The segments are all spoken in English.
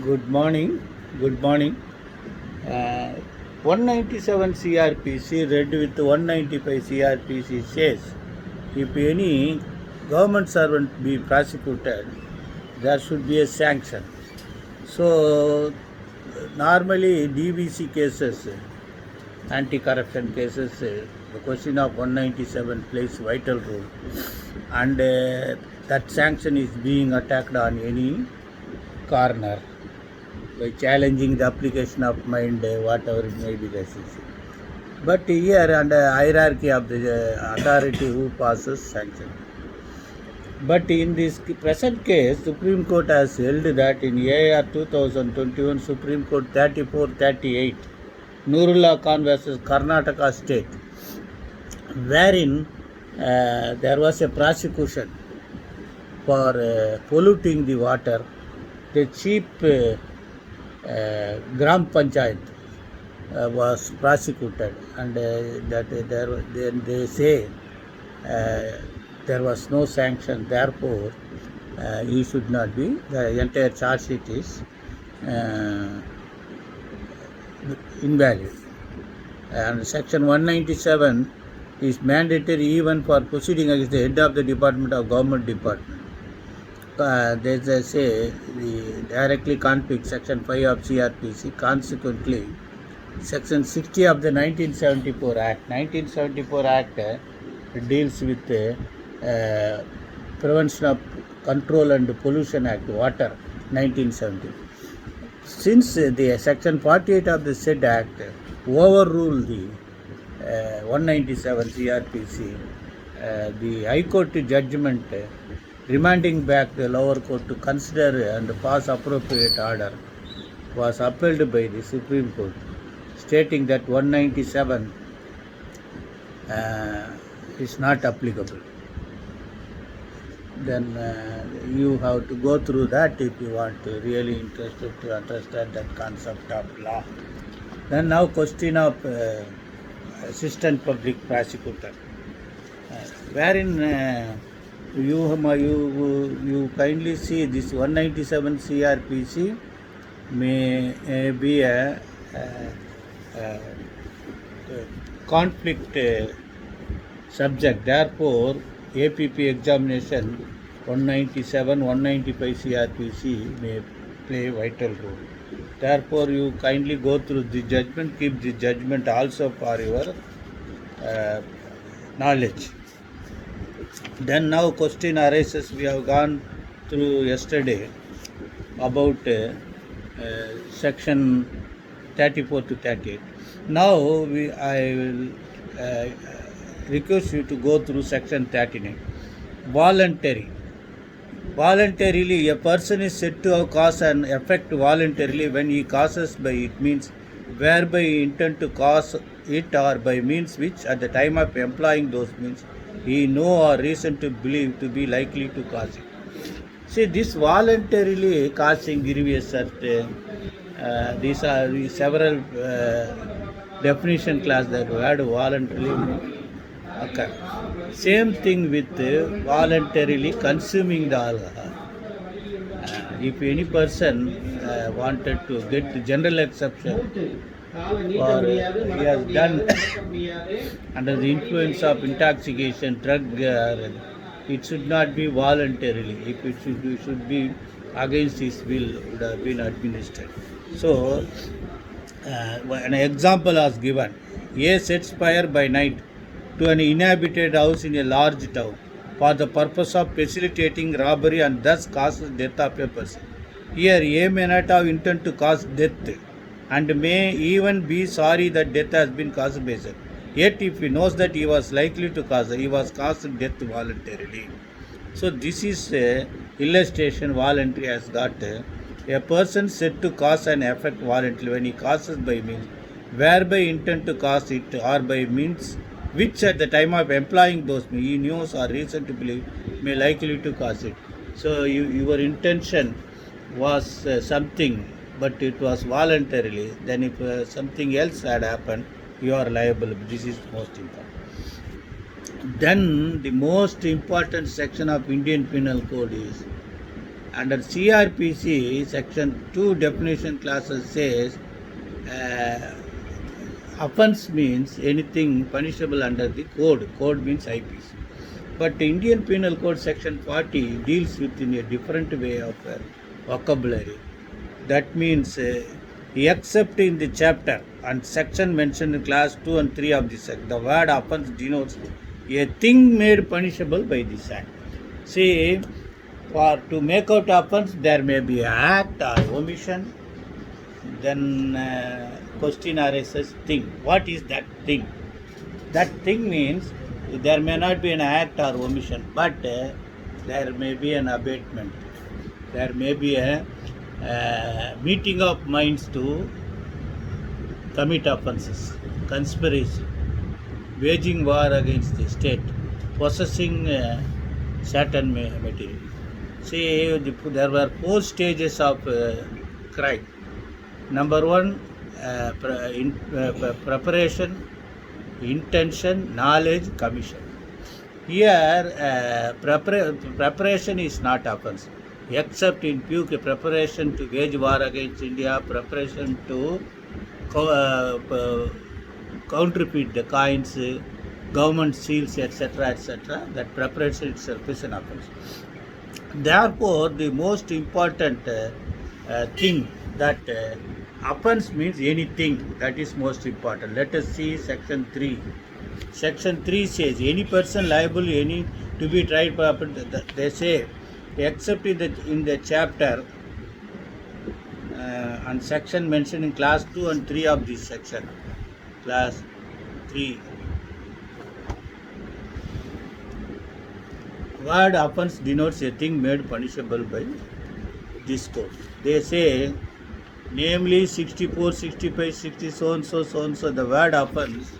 Good morning. Good morning. Uh, 197 CRPC read with 195 CRPC says if any government servant be prosecuted, there should be a sanction. So, normally DVC cases, anti-corruption cases, the question of 197 plays vital role, and that sanction is being attacked on any corner by challenging the application of mind, whatever it may be the CC. But here, under hierarchy of the authority who passes sanction. But in this present case, Supreme Court has held that in AR 2021 Supreme Court 3438, Nurullah Khan versus Karnataka State, wherein there was a prosecution for polluting the water. The chief Gram Panchayat was prosecuted, and then they say there was no sanction, therefore he should not be. The entire charge sheet is invalid. And section 197 is mandatory even for proceeding against the head of the department of government department. They say the directly conflicts section 5 of CRPC. Consequently, section 60 of the 1974 Act. 1974 Act deals with Prevention of Control and Pollution Act, Water, 1970. Since the section 48 of the said Act overruled the 197 CRPC, the High Court judgment remanding back the lower court to consider and pass appropriate order was upheld by the Supreme Court, stating that 197 is not applicable. Then you have to go through that if you want to really interested to understand that concept of law. Then now question of assistant public prosecutor, wherein you kindly see this 197 CRPC may be a conflict subject. Therefore, APP examination 197, 195 CRPC may play vital role. Therefore, you kindly go through the judgment, keep the judgment also for your knowledge. Then now question arises, we have gone through yesterday about section 34 to 38. Now I will request you to go through section 39. Voluntarily, a person is said to have caused an effect voluntarily when he causes by it, means whereby he intend to cause it, or by means which at the time of employing those means he know or reason to believe to be likely to cause it. See, this voluntarily causing grievous hurt, these are the several definition class that word voluntarily occur. Same thing with voluntarily consuming the alcohol. If any person wanted to get the general exception, or he has done under the influence of intoxication, drug, it should not be voluntarily. If it should be against his will, would have been administered. So, an example was given. A sets fire by night to an inhabited house in a large town for the purpose of facilitating robbery and thus causes death of a person. Here, A may not have intent to cause death and may even be sorry that death has been caused by him. Yet, if he knows that he was likely to cause, he was caused death voluntarily. So, this is illustration. Voluntary has got a person said to cause an effect voluntarily when he causes by means whereby intent to cause it, or by means which at the time of employing those he knows or reason to believe may likely to cause it. So your intention was something, but it was voluntarily. Then if something else had happened, you are liable. This is most important. Then the most important section of Indian Penal Code is Under CRPC, Section 2 definition clauses says uh, offense means anything punishable under the code. Code means IPC. But the Indian Penal Code Section 40 deals with in a different way of vocabulary. That means except in the chapter and section mentioned in class 2 and 3 of this act, the word offense denotes a thing made punishable by this act. See, for to make out offense, there may be act or omission. Then question arises, thing. What is that thing? That thing means there may not be an act or omission, but there may be an abatement. There may be a meeting of minds to commit offences, conspiracy, waging war against the state, possessing certain material. See, there were 4 stages of crime. Number 1, preparation, intention, knowledge, commission. Here, preparation is not offense, except in PUK, preparation to wage war against India, preparation to counterfeit the coins, government seals, etc., etc. That preparation itself is an offense. Therefore, the most important thing that offense means anything, that is most important. Let us see section 3. Section 3 says any person liable to be tried for offense, they say, except in the chapter and section mentioned in class 2 and 3 of this section. Class 3. Word offense denotes a thing made punishable by this code. They say, namely 64, 65, 60, so and so, the word offense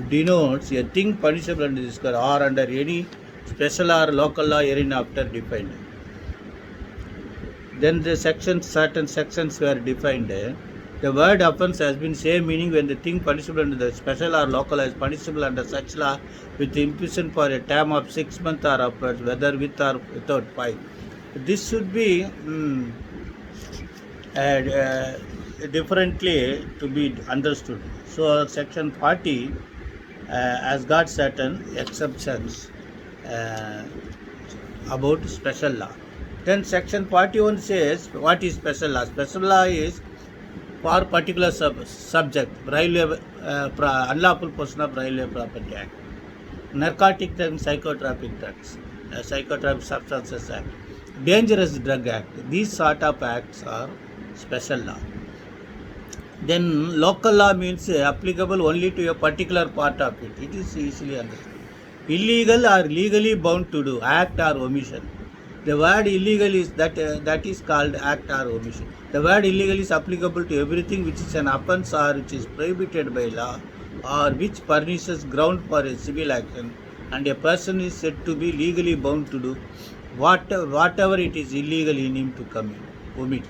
denotes a thing punishable under this code or under any special or local law hereinafter defined. Then the certain sections were defined. The word offense has been same meaning when the thing punishable under the special or local is punishable under such law with imprisonment for a term of 6 months or upwards, whether with or without fine. This should be differently to be understood. So section 40 has got certain exceptions about special law. Then section 41 says what is special law. Special law is for particular subject, unlawful possession of railway property act, narcotic and psychotropic drugs, psychotropic substances act, dangerous drug act. These sort of acts are special law. Then local law means applicable only to a particular part of it. It is easily understood. Illegal or legally bound to do, act or omission. The word illegal is that is called act or omission. The word illegal is applicable to everything which is an offence or which is prohibited by law or which furnishes ground for a civil action, and a person is said to be legally bound to do whatever it is illegal in him to omit.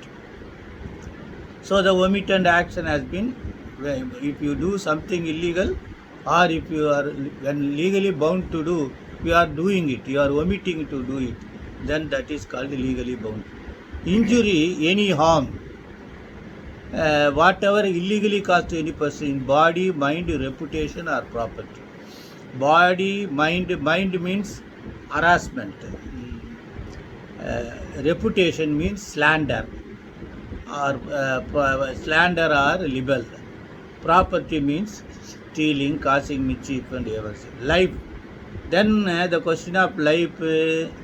So the omitted action has been, if you do something illegal or if you are when legally bound to do, you are doing it, you are omitting to do it, then that is called legally bound. Injury, any harm, whatever illegally caused to any person in body, mind, reputation or property. Body, mind means harassment. Reputation means slander or libel. Property means stealing, causing mischief and everything. Life. Then the question of life,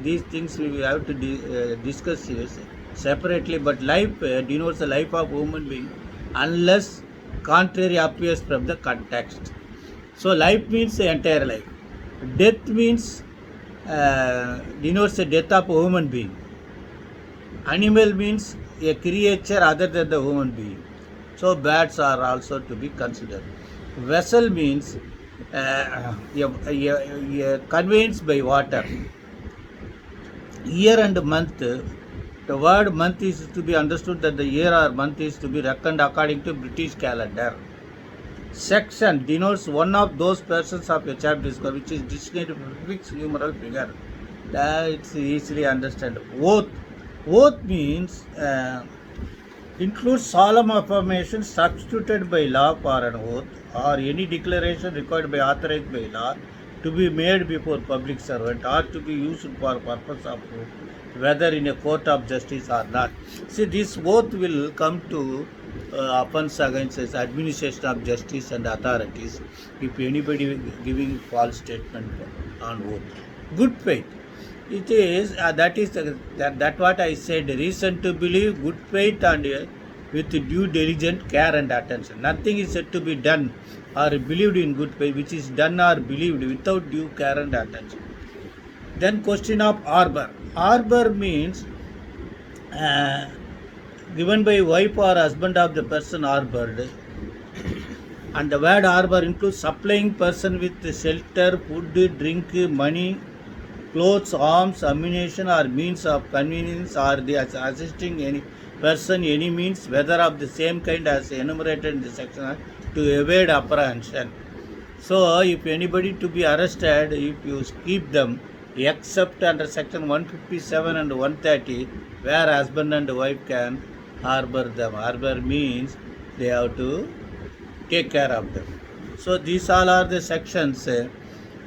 these things we have to discuss separately, but life denotes the life of human being unless contrary appears from the context. So life means the entire life. Death means denotes the death of a human being. Animal means a creature other than the human being. So bats are also to be considered. Vessel means conveyance by water. Year and month, the word month is to be understood that the year or month is to be reckoned according to British calendar. Section denotes one of those persons of a chapter which is designated with fixed numeral figure. It's easily understand. Oath means includes solemn affirmation substituted by law for an oath or any declaration required by authorized by law to be made before public servant or to be used for purpose of proof, whether in a court of justice or not. See, this oath will come to offense against administration of justice and authorities if anybody giving false statement on oath. Good faith. It is that what I said. Reason to believe, good faith, and with due diligent care and attention. Nothing is said to be done or believed in good faith, which is done or believed without due care and attention. Then question of arbor. Arbor means given by wife or husband of the person harbored. And the word arbor includes supplying person with shelter, food, drink, money, clothes, arms, ammunition, or means of convenience, or the assisting any person any means, whether of the same kind as enumerated in the section, to evade apprehension. So, if anybody to be arrested, if you keep them, except under section 157 and 130, where husband and wife can harbor them. Harbor means they have to take care of them. So, these all are the sections.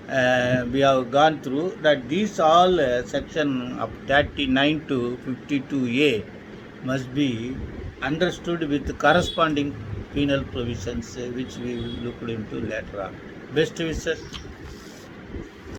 We have gone through that these all section of 39 to 52A must be understood with corresponding penal provisions which we will look into later on. Best wishes.